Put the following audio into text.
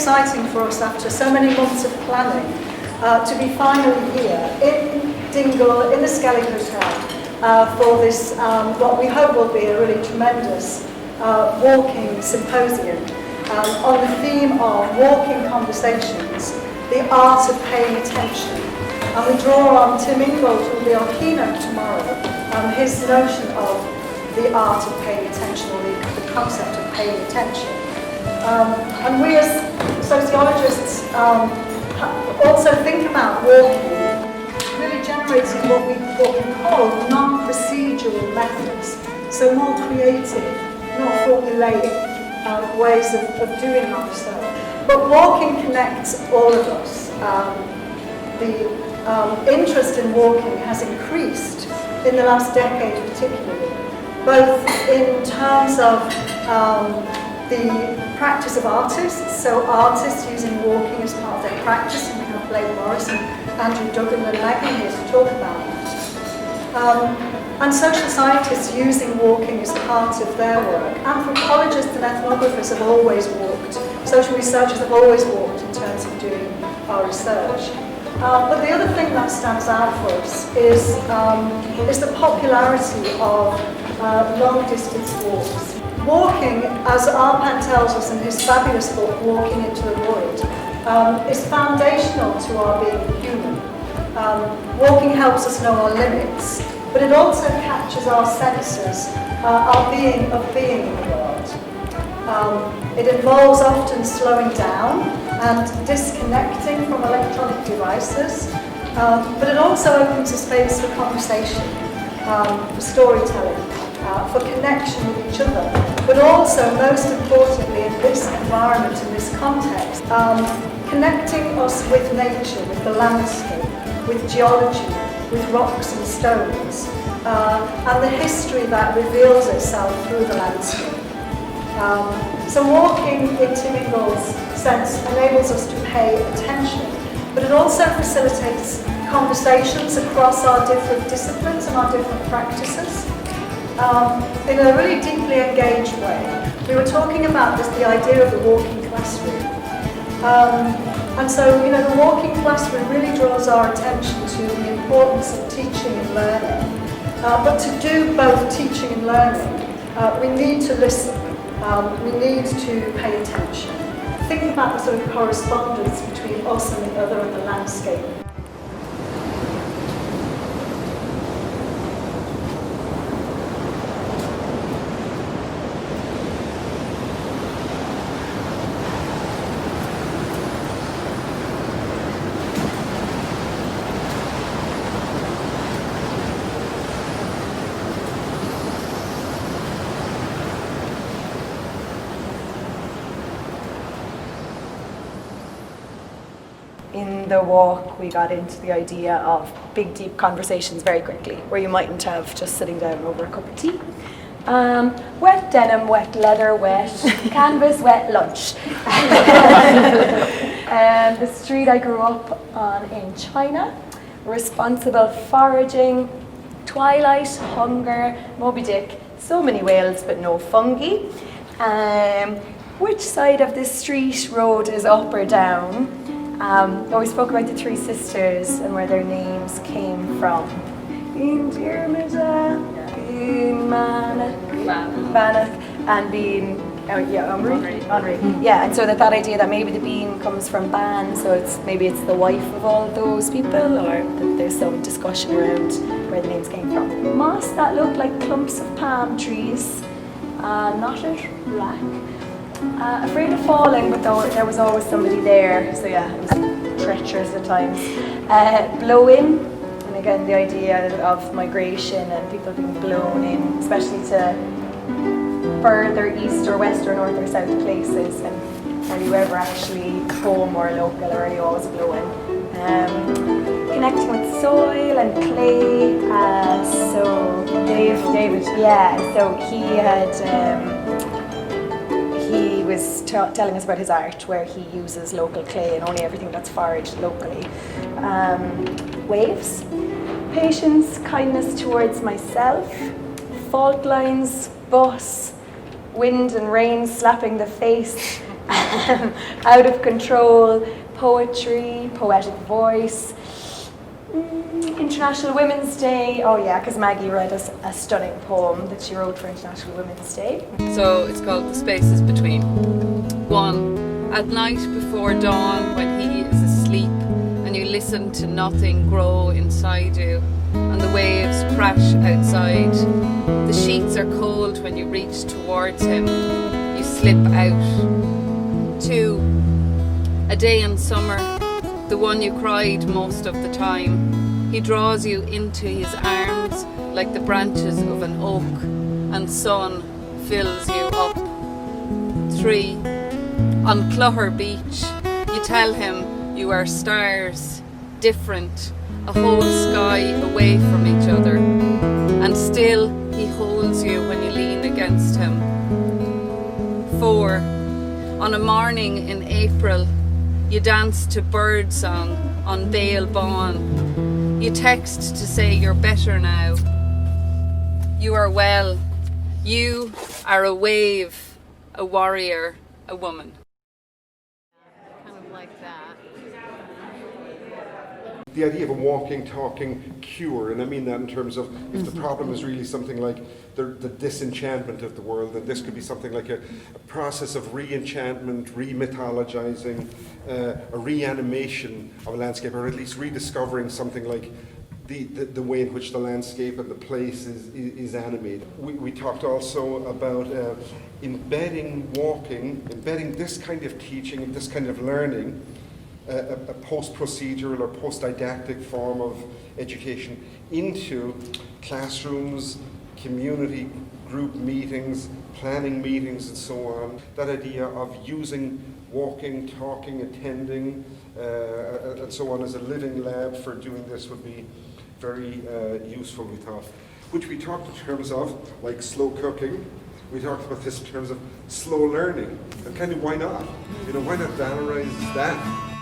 exciting for us after so many months of planning to be finally here in Dingle, in the Skellig Hotel, for this, what we hope will be a really tremendous walking symposium on the theme of walking conversations, the art of paying attention. And we draw on Tim Ingold, who will be our keynote tomorrow, his notion of the art of paying attention, or the concept of paying attention. And we as sociologists also think about walking really generating what we call non-procedural methods, so more creative, not formulaic ways of doing life so. But walking connects all of us. The interest in walking has increased in the last decade particularly, both in terms of the practice of artists, so artists using walking as part of their practice, and we have Blake Morris and Andrew Duggan and Maggie here to talk about that. And social scientists using walking as part of their work. Anthropologists and ethnographers have always walked. Social researchers have always walked in terms of doing our research. But the other thing that stands out for us is the popularity of long-distance walks. Walking, as Arpan tells us in his fabulous book, Walking into the Void, is foundational to our being human. Walking helps us know our limits, but it also captures our senses, our being of being in the world. It involves often slowing down and disconnecting from electronic devices, but it also opens a space for conversation, for storytelling, for connection with each other, but also, most importantly, in this environment, in this context, connecting us with nature, with the landscape, with geology, with rocks and stones, and the history that reveals itself through the landscape. So walking, in Tim Ingold's sense, enables us to pay attention, but it also facilitates conversations across our different disciplines and our different practices in a really deeply engaged way. We were talking about the idea of the walking classroom. And so, the walking classroom really draws our attention to the importance of teaching and learning. But to do both teaching and learning, we need to listen. We need to pay attention. Think about the sort of correspondence between us and the other and the landscape. In the walk, we got into the idea of big, deep conversations very quickly, where you mightn't have just sitting down over a cup of tea. Wet denim, wet leather, wet canvas, wet lunch. The street I grew up on in China, responsible foraging, twilight, hunger, Moby Dick, so many whales but no fungi. Which side of the street road is up or down? We spoke about the three sisters and where their names came from. Being Diarmida, being Banach, and being Henri. Yeah, and so that idea that maybe the bean comes from Ban, so maybe it's the wife of all those people, or that there's some discussion around where the names came from. Moss that looked like clumps of palm trees, knotted black. Afraid of falling, but there was always somebody there, so yeah, it was treacherous at times. Blow in, and again the idea of migration and people being blown in, especially to further east or west or north or south places, and are you ever actually home or local, or are you always blowing? Connecting with soil and clay, so David, yeah, so he had he was telling us about his art where he uses local clay and only everything that's foraged locally. Waves, patience, kindness towards myself, fault lines, bus, wind and rain slapping the face, Out of control, poetry, poetic voice. International Women's Day. Oh yeah, because Maggie read us a stunning poem that she wrote for International Women's Day. So it's called The Spaces Between. 1. At night before dawn, when he is asleep and you listen to nothing grow inside you and the waves crash outside. The sheets are cold when you reach towards him. You slip out. 2. A day in summer, the one you cried most of the time. He draws you into his arms like the branches of an oak, and sun fills you up. 3. On Clougher Beach, you tell him you are stars, different, a whole sky away from each other, and still he holds you when you lean against him. 4. On a morning in April, you dance to birdsong on Bale Bawn. You text to say you're better now. You are well. You are a wave, a warrior, a woman. Kind of like that. The idea of a walking, talking cure, and I mean that in terms of if the problem is really something like the disenchantment of the world, then this could be something like a process of re-enchantment, re-mythologizing, a reanimation of a landscape, or at least rediscovering something like the way in which the landscape and the place is animated. We talked also about embedding this kind of teaching, this kind of learning, a post-procedural or post-didactic form of education into classrooms, community group meetings, planning meetings and so on. That idea of using walking, talking, attending and so on as a living lab for doing this would be very useful, we thought. Which we talked in terms of like slow cooking. We talked about this in terms of slow learning. And kind of why not? Why not valorize that?